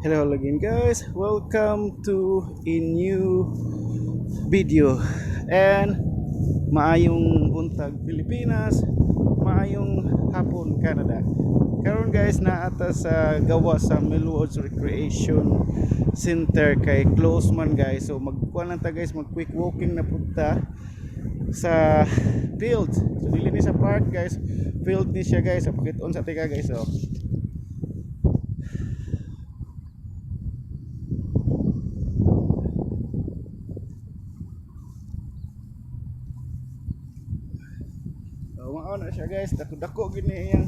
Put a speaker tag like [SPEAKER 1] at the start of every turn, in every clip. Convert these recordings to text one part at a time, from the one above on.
[SPEAKER 1] Hello again guys, welcome to a new video. And maayong buntag Pilipinas, maayong hapon Canada. Karon guys na ata sa gawa sa Millwoods Recreation Center kay close man guys. So magkuan lang ta guys, mag quick walking na punta sa field. So dili ni sa park guys, field ni siya guys. So pakit-on sa tika guys. So mao na siya guys, dako-dako gini iyang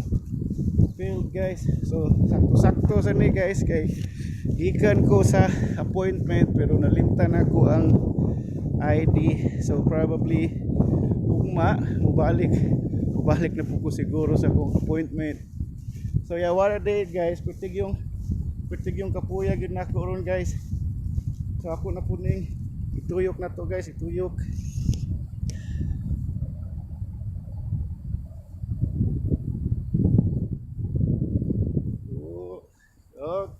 [SPEAKER 1] field guys. So sakto-sakto sa ni guys kay gikan ko sa appointment pero nalimtan ako ang ID. So probably ugma mubalik na po ko siguro sa akong appointment. So yeah, what a day guys, putig yung kapuya gid nako ron guys. So ako na po ning ituyok na to guys, ituyok.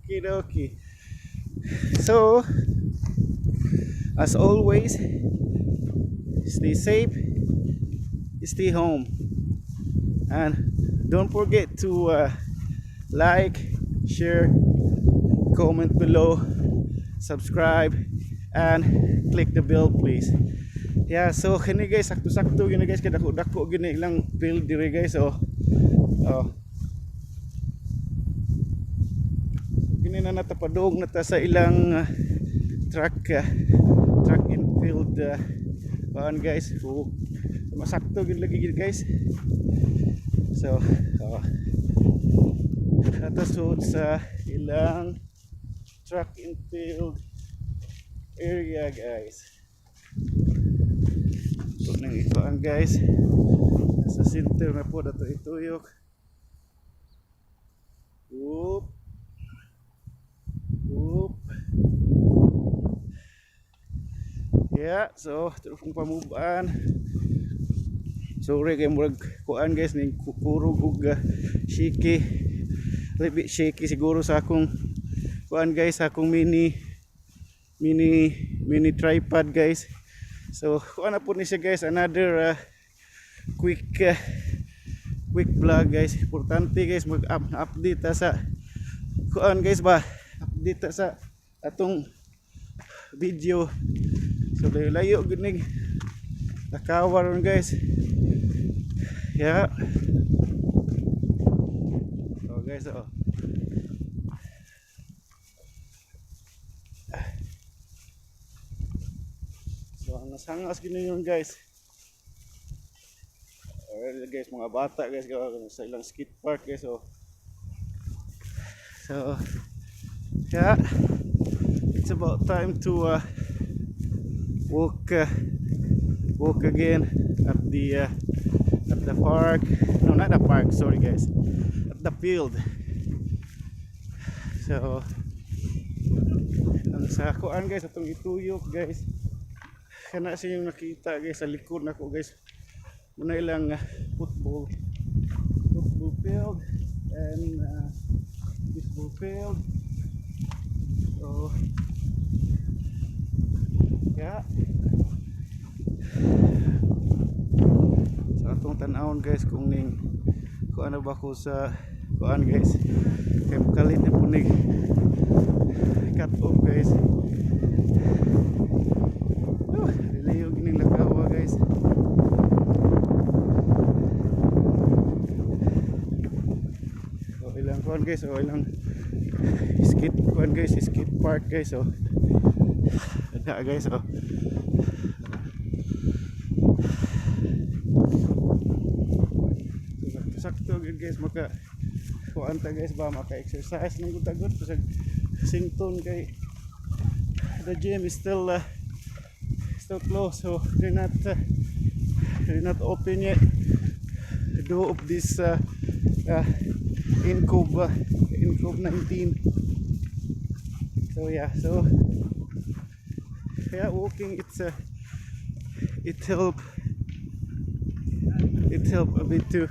[SPEAKER 1] Okay, okay. So, as always, stay safe, stay home, and don't forget to like, share, comment below, subscribe, and click the bell, please. Yeah, so kini guys, sakto-sakto gini guys, kadako-dako gini lang build dire guys. So, gini na natapadong nata sa ilang track and field paan guys. So masakto gid lagi gid guys. So natasod sa ilang track and field area guys. So nang itoan guys, sa center na po dato ituyok. Whoop. Yeah, so terus kong pamubaan. Sorry kay murag kuan guys ning kurog ug shaky. Little shaky siguro sa akong kuan guys, sa akong mini tripod guys. So kuan na po ni siya guys, another quick vlog guys. Importante guys mag-update sa kuan guys ba, update sa atong video. So layo ginig nakawaron guys. Yeah. So guys, so hangas-hangas gini yun guys. Alright guys, mga bata guys sa ilang skate park guys. So yeah, it's about time to walk again at the park. No, not the park, sorry guys, at the field. So ang sa kuan guys, atong ituyok guys, kana siya yung nakita guys sa likod nako guys, muna ilang football field and baseball field. So yeah, sa atong tanawon guys kung ning kuan na ba ko sa kuan guys, kay makalit na po ning cut off guys. Lilayo gining lakawa guys. So ilang kuan guys, ilang skate kuan guys, skate park guys. So ada guys. Sakto gid guys, maka kuan ta guys ba, maka exercise nang gud sa Sington kay the gym is still closed. So they're not open yet. The door of this COVID-19. So yeah, walking it help a bit too.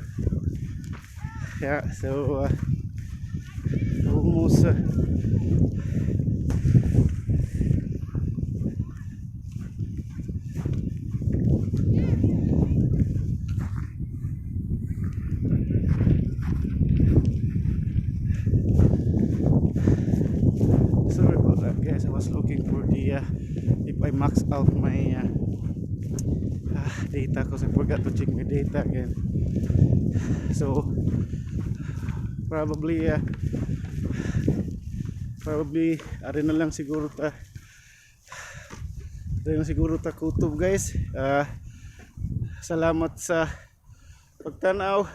[SPEAKER 1] Yeah, so almost sorry about that guys. I was looking for the if I max out my data because I forgot to check my data again. So probably ari na lang siguro ta kutob guys. Salamat sa pagtanaw.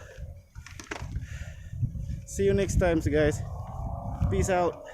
[SPEAKER 1] See you next time guys. Peace out.